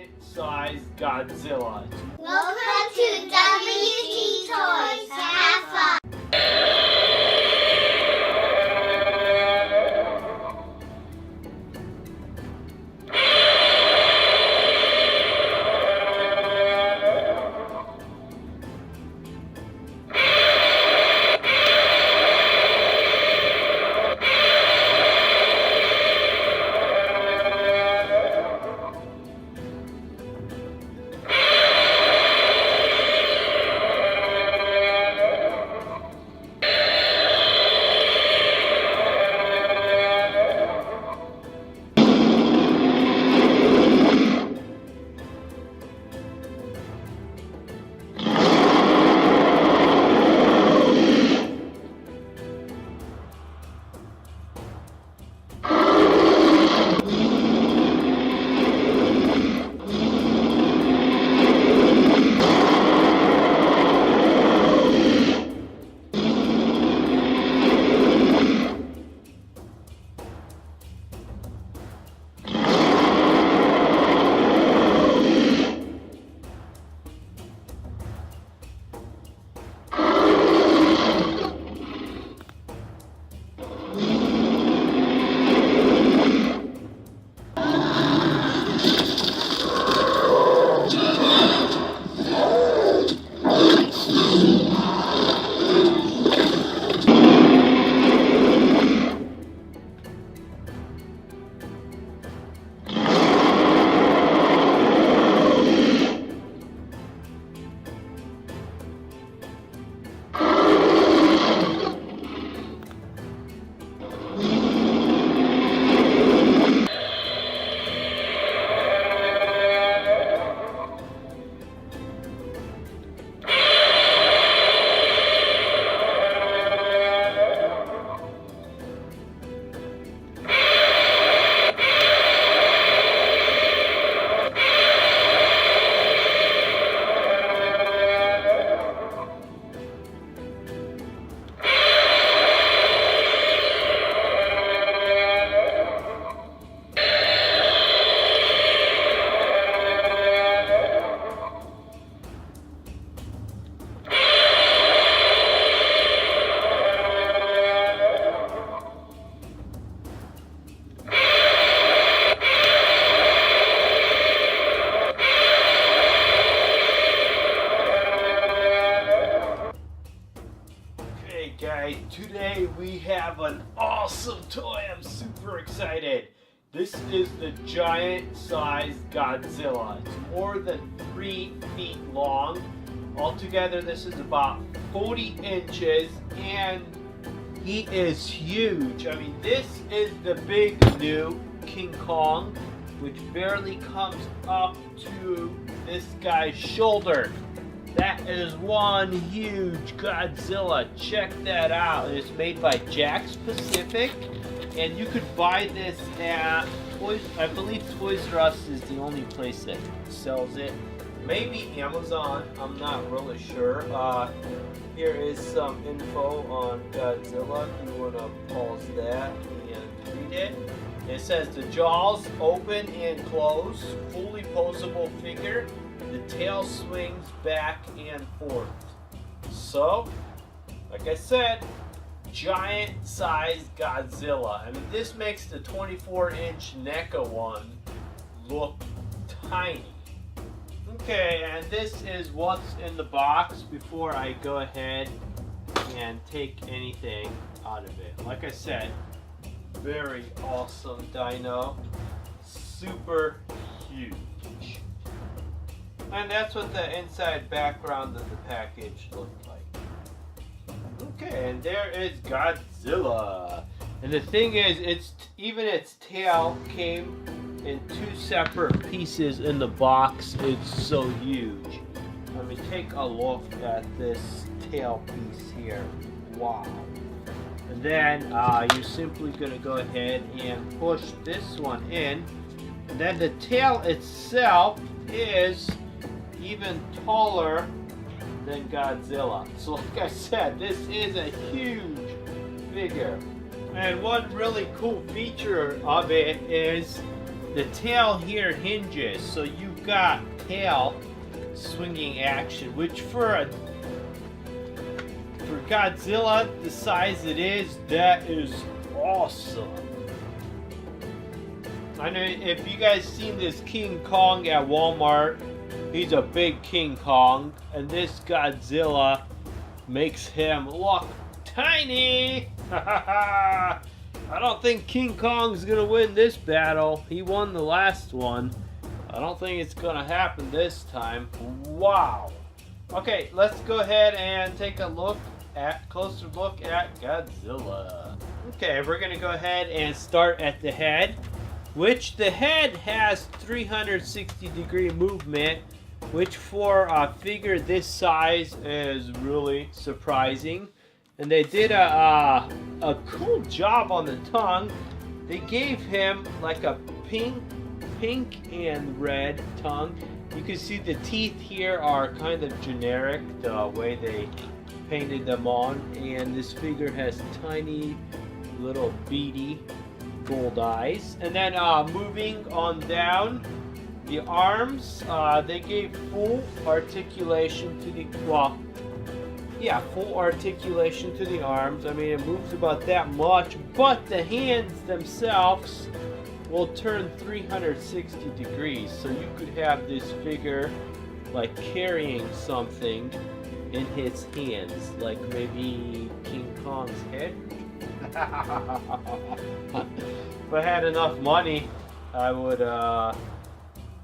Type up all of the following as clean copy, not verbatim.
giant-sized Godzilla. Welcome to WDTechToys. Have fun. Guys, today we have an awesome toy. I'm super excited. This is the giant-sized Godzilla. It's more than 3 feet long. Altogether, this is about 40 inches, and he is huge. I mean, this is the big new King Kong, which barely comes up to this guy's shoulder. That is one huge Godzilla. Check that out. It's made by Jakks Pacific, and you could buy this at Toys. I believe Toys R Us is the only place that sells it. Maybe Amazon. I'm not really sure. Here is some info on Godzilla. If you want to pause that and read it. It says the jaws open and close, fully posable figure. The tail swings back and forth. So, like I said, giant-sized Godzilla. I mean, this makes the 24-inch NECA one look tiny. Okay, and this is what's in the box before I go ahead and take anything out of it. Like I said, very awesome dino. Super huge. And that's what the inside background of the package looked like. Okay, and there is Godzilla. And the thing is, even its tail came in 2 separate pieces in the box. It's so huge. I mean, take a look at this tail piece here. Wow. And then you're simply going to go ahead and push this one in. And then the tail itself is even taller than Godzilla. So like I said, this is a huge figure. And one really cool feature of it is the tail here hinges, so you've got tail swinging action, which for Godzilla the size it is, that is awesome. I know if you guys seen this King Kong at Walmart, he's a big King Kong, and this Godzilla makes him look tiny. I don't think King Kong's gonna win this battle. He won the last one. I don't think it's gonna happen this time. Wow. Okay, let's go ahead and take a closer look at Godzilla. Okay, we're gonna go ahead and start at the head, which the head has 360-degree movement, which for a figure this size is really surprising. And they did a cool job on the tongue. They gave him like a pink and red tongue. You can see the teeth here are kind of generic, the way they painted them on. And this figure has tiny little beady gold eyes. And then moving on down, the arms, they gave full articulation to the, full articulation to the arms. I mean, it moves about that much, but the hands themselves will turn 360 degrees. So you could have this figure like carrying something in his hands, like maybe King Kong's head. If I had enough money, I would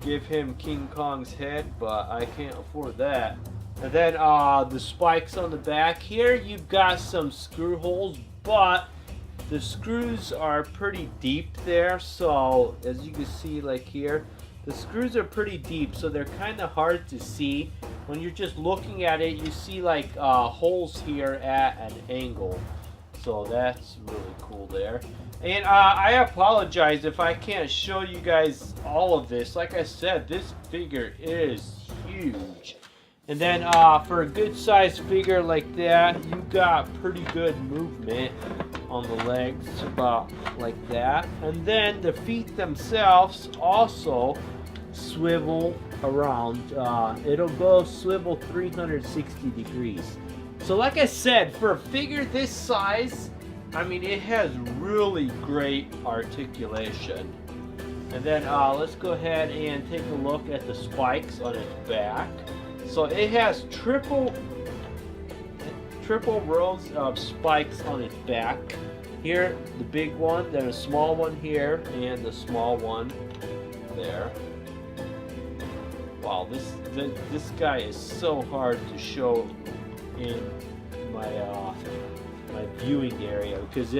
give him King Kong's head, but I can't afford that. And then the spikes on the back here, you've got some screw holes, but the screws are pretty deep there. So as you can see, like here, the screws are pretty deep, so they're kind of hard to see. When you're just looking at it, you see like holes here at an angle. So that's really cool there. And I apologize if I can't show you guys all of this. Like I said, this figure is huge. And then for a good sized figure like that, you got pretty good movement on the legs, about like that. And then the feet themselves also swivel around. It'll go swivel 360 degrees. So like I said, for a figure this size, I mean, it has really great articulation. And then let's go ahead and take a look at the spikes on its back. So it has triple rows of spikes on its back. Here, the big one, then a small one here, and the small one there. Wow, this guy is so hard to show in my my viewing area, because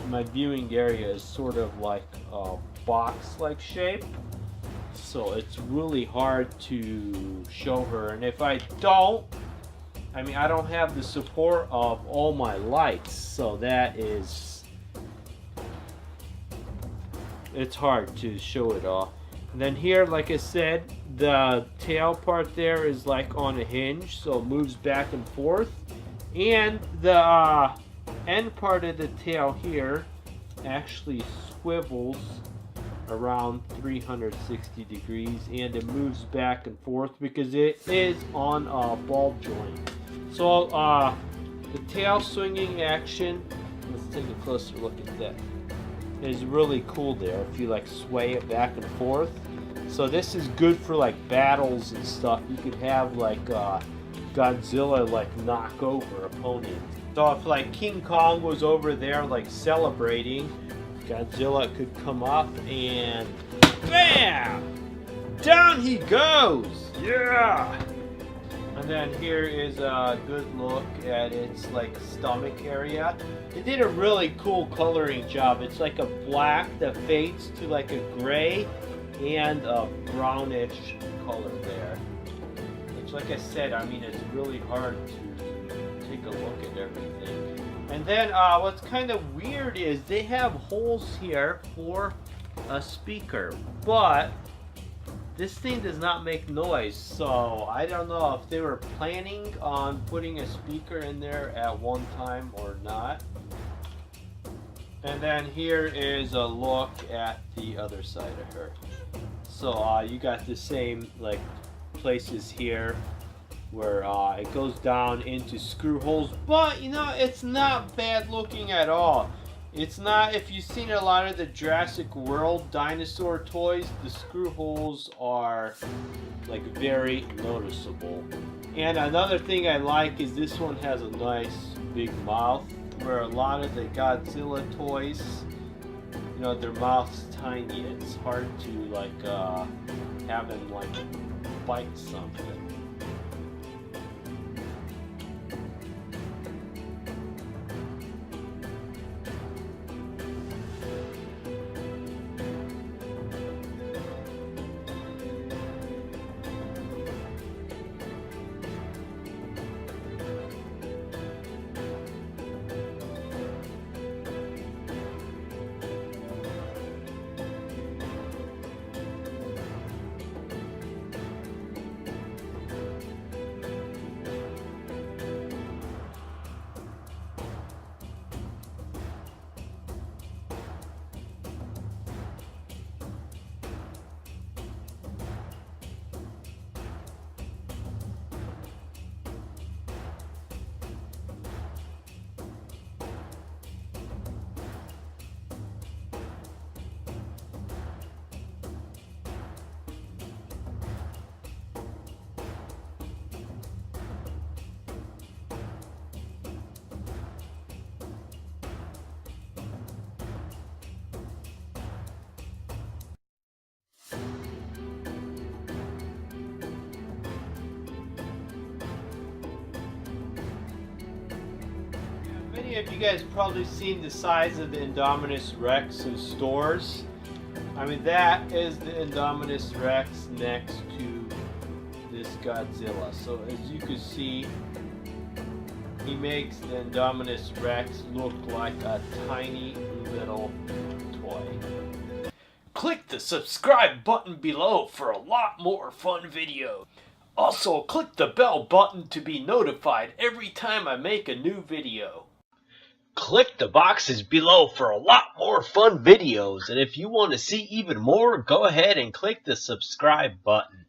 my viewing area is sort of like a box-like shape. So it's really hard to show her, and if I don't, I mean, I don't have the support of all my lights, so it's hard to show it all. And then here, like I said, the tail part there is like on a hinge, so it moves back and forth, and the end part of the tail here actually swivels around 360 degrees, and it moves back and forth because it is on a ball joint. So the tail swinging action, let's take a closer look at that, is really cool there if you like sway it back and forth. So this is good for like battles and stuff. You could have like Godzilla like knock over opponents. So if like King Kong was over there like celebrating, Godzilla could come up and bam! Down he goes! Yeah! And then here is a good look at its like stomach area. They did a really cool coloring job. It's like a black that fades to like a gray and a brownish color there. Which, like I said, I mean, it's really hard to take a look at everything. And then what's kind of weird is they have holes here for a speaker, but this thing does not make noise, so I don't know if they were planning on putting a speaker in there at one time or not. And then here is a look at the other side of her. So you got the same like places here where it goes down into screw holes, but you know, it's not bad looking at all. It's not, if you've seen a lot of the Jurassic World dinosaur toys, the screw holes are like very noticeable. And another thing I like is this one has a nice big mouth, where a lot of the Godzilla toys, you know, their mouth's tiny. It's hard to like have them like bite something. Many of you guys have probably seen the size of the Indominus Rex in stores. I mean, that is the Indominus Rex next to this Godzilla. So as you can see, he makes the Indominus Rex look like a tiny little toy. Click the subscribe button below for a lot more fun videos. Also, click the bell button to be notified every time I make a new video. Click the boxes below for a lot more fun videos, and if you want to see even more, go ahead and click the subscribe button.